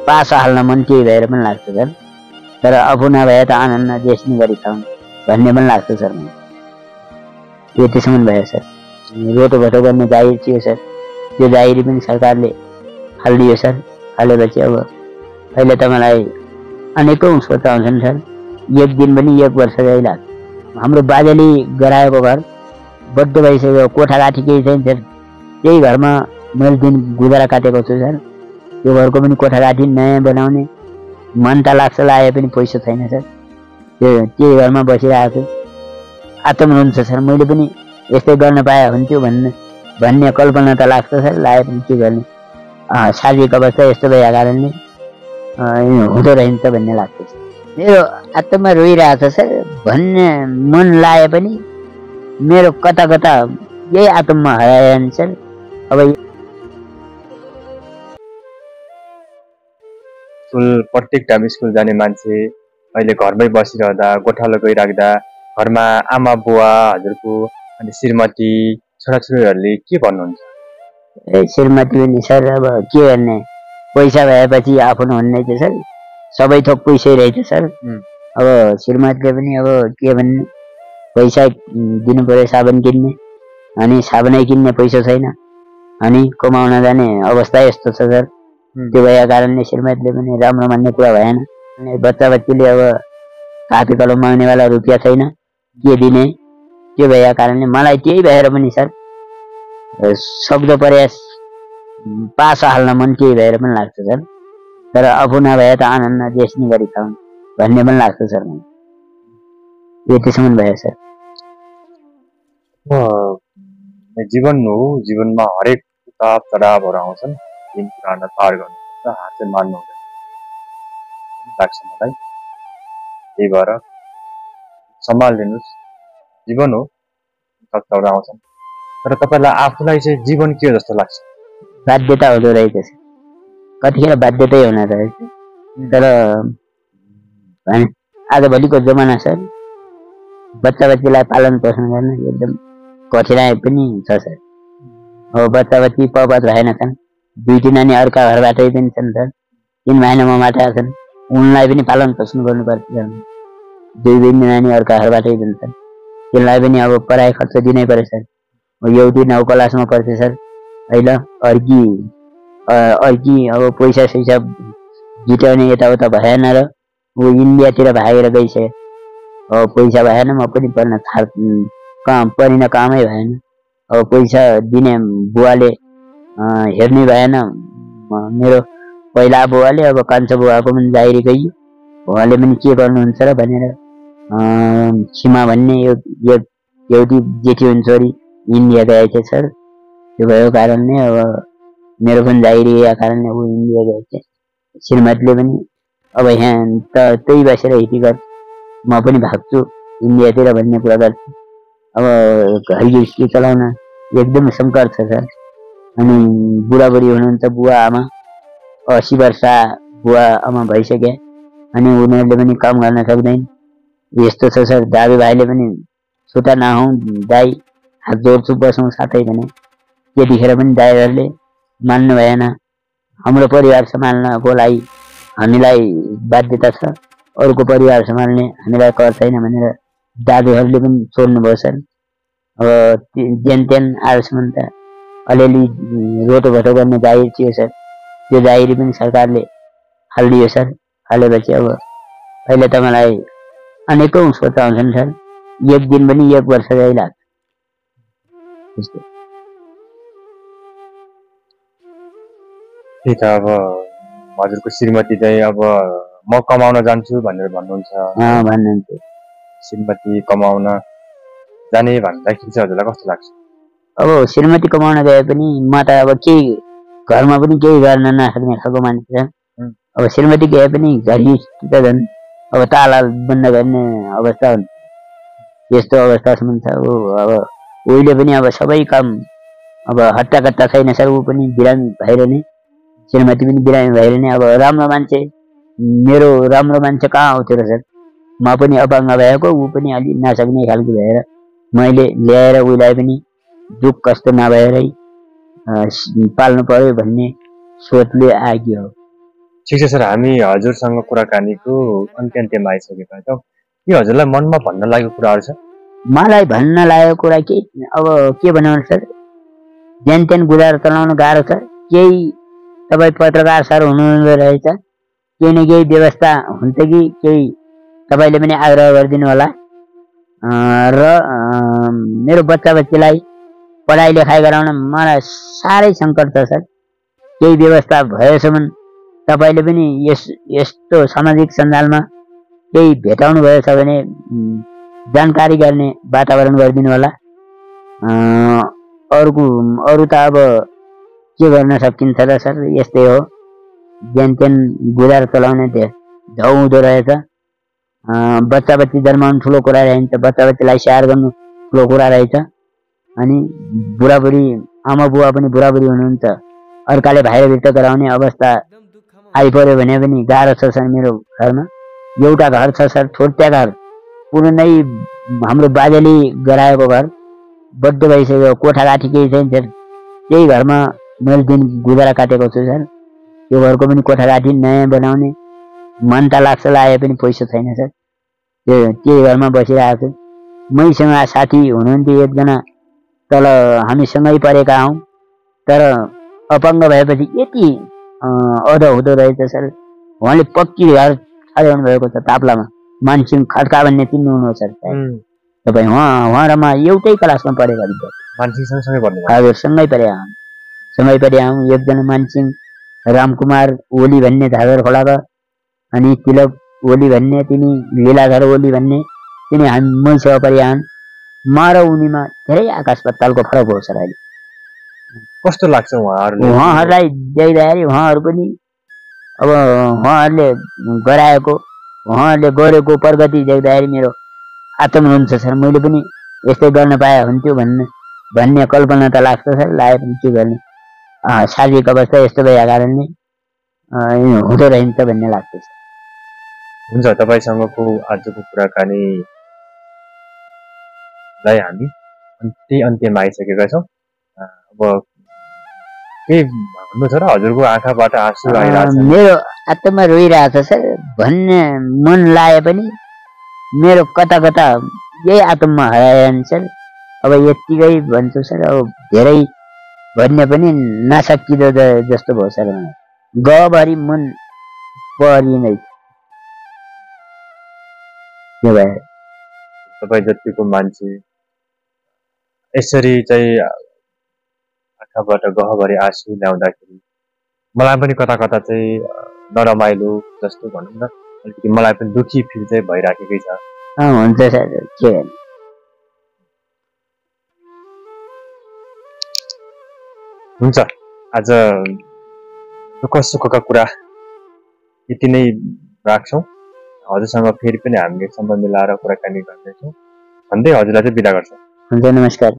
पासो हाल्न मन केही भएर पनि लाग्छ सर। तर आफू नभए त आनन्द देशनी गरी खाउँ भन्ने पनि लाग्छ सर। यतिसम्म भयो सर। रोटोभटो गर्ने जागिर थियो सर, त्यो जागिरी पनि सरकारले हालिदियो सर। हालेपछि अब अहिले त मलाई अनेकौँ सोच आउँछन् सर। एक दिन पनि 1 वर्ष जति लाग्छ। हाम्रो बाजेले गराएको घर बड्डो भइसक्यो, कोठाकाठी केही छैन सर। त्यही घरमा मैले दिन गुजारा काटेको छु सर। त्यो घरको पनि कोठाकाठी नयाँ बनाउने मन त लाग्छ, लाए पनि पैसा छैन सर। त्यही घरमा बसिरहेको छु। आत्म हुन्छ सर। मैले पनि यस्तै गर्न पाए हुन्थ्यो भन्ने कल्पना त लाग्छ सर। लाए पनि के गर्ने, शारीरिक अवस्था यस्तो भएका कारणले हुँदो रहन्छ भन्ने लाग्छ सर। मेरो आत्मा रोइरहेछ सर भन्ने मन लाए पनि मेरो कता कता यही आत्मा हराएन सर। अब प्रत्येक टाइम स्कुल जाने मान्छे अहिले घरमै बसिरहँदा, गोठालो गइराख्दा घरमा आमा बुवा हजुरको अनि श्रीमती छोराछोरीहरूले के भन्नुहुन्छ? श्रीमती पनि सर अब के गर्ने, पैसा भएपछि आफ्नो हुने छ सर। सबै थोक पैसै रहेछ सर। अब श्रीमतीले पनि अब के भन्ने, पैसा दिनु पर्यो साबुन किन्ने, अनि साबुनै किन्ने पैसा छैन, अनि कमाउन जाने अवस्था यस्तो छ सर। त्यो भएका कारणले श्रीमतीले पनि राम्रो मान्ने कुरा भएन। अनि बच्चा बच्चीले अब कापी कलम माग्नेवाला रुपियाँ छैन, के दिने। त्यो भएका कारणले मलाई त्यही भएर पनि सर सक्दो प्रयास पासो हाल्न मन केही भएर पनि लाग्छ सर। तर आफू नभए त आनन्द देशनी गरी खाउँ भन्ने पनि लाग्छ सर। यतिसम्म भयो सर। जीवन हो, जीवनमा हरेक उतार चढावहरू आउँछन्। दिन कुरालाई पार गर्नुपर्छ, हार चाहिँ मान्नु हुँदैन लाग्छ मलाई। त्यही भएर सम्हालिदिनुहोस्। जीवन हो, उतार चढाव आउँछन्। तर तपाईँलाई आफूलाई चाहिँ जीवन के जस्तो लाग्छ? बाध्यता हुँदो रहेछ सर। कतिखेर बाध्यतै हुन रहेछ। तर आजभोलिको जमाना सर बच्चा बच्चीलाई पालन पोषण गर्न एकदम कठिनाइ पनि छ सर। अब बच्चा बच्ची पपत भएनछन्, 2 नानी अर्का घरबाटै पनि छन् सर। 3 महिनामा छन्, उनलाई पनि पालन पोषण गर्नुपर्छ सर। 2 नानी अर्का घरबाटै पनि छन्, तिनलाई पनि अब पढाइ खर्च दिनै पर्छ सर। एउटी 9 क्लासमा पढ्छ सर अहिले, अर्की अब पैसा सैसा जुटाउने यताउता भएन र ऊ इन्डियातिर भागेर गइसक्यो। अब पैसा भएन, म पनि पढ्न पढिन, कामै भएन। अब पैसा दिने बुवाले हेर्नै भएन। मेरो पहिला बुवाले अब कान्छो बुवाको पनि जागिरी गइयो। उहाँले पनि के गर्नुहुन्छ र भनेर सीमा भन्ने एउटी जेठी हुन्छ छोरी इन्डिया गएछ सर। त्यो भएको कारणले अब मेरो पनि जागिरी गएको कारणले ऊ इन्डिया गएछ। श्रीमतीले पनि अब यहाँ त त्यही बसेर हिटी गर्छ, म पनि भाग्छु इन्डियातिर भन्ने कुरा गर्छ। अब घर गृहस्थी चलाउन एकदम सङ्कट छ सर। अनि बुढाबुढी हुनुहुन्छ बुवा आमा, 80 वर्ष बुवा आमा भइसके, अनि उनीहरूले पनि काम गर्न सक्दैन। यस्तो छ सर। दाजुभाइले पनि छुट्टा नहौँ दाइ, हात जोड्छु बसौँ साथै भने त्यतिखेर पनि दाइहरूले मान्नु भएन। हाम्रो परिवार सम्हाल्नको लागि हामीलाई बाध्यता छ, अरूको परिवार सम्हाल्ने हामीलाई कर छैन भनेर दाजुहरूले पनि छोड्नुभयो सर। अब जेन तेन आजसम्म त अलिअलि रोटोभटो गर्ने जागिर थियो सर। त्यो जागिरी पनि सरकारले हालिदियो सर। हालेपछि अब अहिले त मलाई अनेकौँ सोच आउँछन् सर। एक दिन पनि 1 वर्ष जति लाग्छ। त्यही त अब हजुरको श्रीमती चाहिँ अब म कमाउन जान्छु भनेर भन्नुहुन्छ। भन्नुहुन्छ। श्रीमती कमाउन जाने भन्दाखेरि चाहिँ हजुरलाई कस्तो लाग्छ? अब श्रीमती कमाउन गए पनि म त अब केही घरमा पनि केही गर्न नसक्ने खालको मान्छे छ। अब श्रीमती गए पनि घरि त झन् अब ताला बन्द गर्ने अवस्था हुन्छ। यस्तो अवस्थासम्म छ। अब उहिले पनि अब सबै काम अब हट्टाकट्टा छैन सर। ऊ पनि बिरामी भएर नै, श्रीमती पनि बिरामी भएर नै अब राम्रो मान्छे, मेरो राम्रो मान्छे कहाँ आउँथ्यो र सर। म पनि अपाङ्ग भएको, ऊ पनि अलि नसक्ने खालको भएर मैले ल्याएर उसलाई पनि दुःख कष्ट नभएरै पाल्नु पर्यो भन्ने सोचले आएको हो। ठिक छ सर, हामी हजुरसँग कुराकानीको अन्त्यमा आइसकेका छौँ। के हजुरलाई मनमा भन्न लागेको कुराहरू छ? मलाई भन्न लागेको कुरा के अब के भन्नु सर, जेन तेन गुजारा चलाउन गाह्रो छ। केही तपाईँ पत्रकार सर हुनुहुँदो रहेछ, केही न केही व्यवस्था हुन्छ कि केही तपाईँले पनि आग्रह गरिदिनु होला। र मेरो बच्चा बच्चीलाई पढाइ लेखाइ गराउन मलाई साह्रै सङ्कट छ सर। केही व्यवस्था भएसम्म तपाईँले पनि यस्तो सामाजिक सञ्जालमा केही भेटाउनु भएछ भने जानकारी गर्ने वातावरण गरिदिनु होला। अरू त अब के गर्न सकिन्छ र सर, यस्तै हो। जेन तेन गुजारा चलाउने झौ हुँदो रहेछ। बच्चा बच्ची जन्माउनु ठुलो कुरा रहन्छ, बच्चा बच्चीलाई स्याहार गर्नु ठुलो कुरा रहेछ। अनि बुढाबुढी आमा बुवा पनि बुढाबुढी हुनुहुन्छ, अर्काले बाहिरभित्र गराउने अवस्था आइपर्यो भने पनि गाह्रो छ सर। मेरो घरमा एउटा घर छ सर, छोटा घर, पुरै हाम्रो बाजेले गराएको घर, बड्ड भइसक्यो, कोठागाठी केही छैन सर। त्यही घरमा मैले दिन गुजारा काटेको छु सर। त्यो घरको पनि कोठागाठी नयाँ बनाउने मन त लाग्छ, लाए पनि पैसा छैन सर। त्यही घरमा बसिरहेको छु। मैसँग साथी हुनुहुन्थ्यो एकजना, तल हामी सँगै परेका हौँ, तर अपाङ्ग भएपछि यति अधहुँदो रहेछ सर। उहाँले पक्की घर छाड्याउनु भएको छ ताप्लामा, मानसिंह खड्का भन्ने चिन्नुहुन्न सर तपाईँ? उहाँ र म एउटै क्लासमा पढेका विद्यार्थी। हजुर, सँगै पढेका हौँ। एकजना मानसिंह रामकुमार ओली भन्ने झागर खोलाका, अनि तिलक ओली भन्ने, तिनी लीलाधर ओली भन्ने, तिनी हामी मैसँग परेका हुन्। म र उनीमा धेरै आकाश पातालको फरक हो सर। अहिले कस्तो लाग्छ उहाँहरूलाई देख्दाखेरि? उहाँहरू पनि अब उहाँहरूले गराएको, उहाँहरूले गरेको प्रगति देख्दाखेरि मेरो आत्महरण छ सर। मैले पनि यस्तै गर्न पाए हुन्थ्यो भन्ने कल्पना त लाग्छ सर। लाए पनि के गर्ने, शारीरिक अवस्था यस्तो भएका कारणले हुँदो रहन्छ भन्ने लाग्छ सर। हुन्छ, तपाईँसँगको आजको कुराकानीलाई हामी अन्त्यमा आइसकेका छौँ। अब के भन्नु छ र? हजुरको आँखाबाट आँसु आइरहेछ। मेरो आत्मा रोइरहेछ सर। भन्ने मन लाए पनि मेरो कता कता यही आत्मा हराएन सर। अब यतिकै भन्छु सर। अब धेरै भन्ने पनि नसकिँदो जस्तो भयो सर। गभरि मन परिनै के भयो। तपाईँ जतिको मान्छे यसरी चाहिँ आँखाबाट गहभरि आँसु ल्याउँदाखेरि मलाई पनि कता कता चाहिँ नरमाइलो जस्तो भनौँ न, अलिकति मलाई पनि दुखी फिल चाहिँ भइराखेकै छ। हुन्छ सर, के गर्ने। हुन्छ, आज दुःख सुखका कुरा यति नै राख्छौँ। हजुरसँग फेरि पनि हामीले समय मिलाएर कुराकानी गर्नेछौँ भन्दै हजुरलाई चाहिँ बिदा गर्छौँ। हुन्छ, नमस्कार।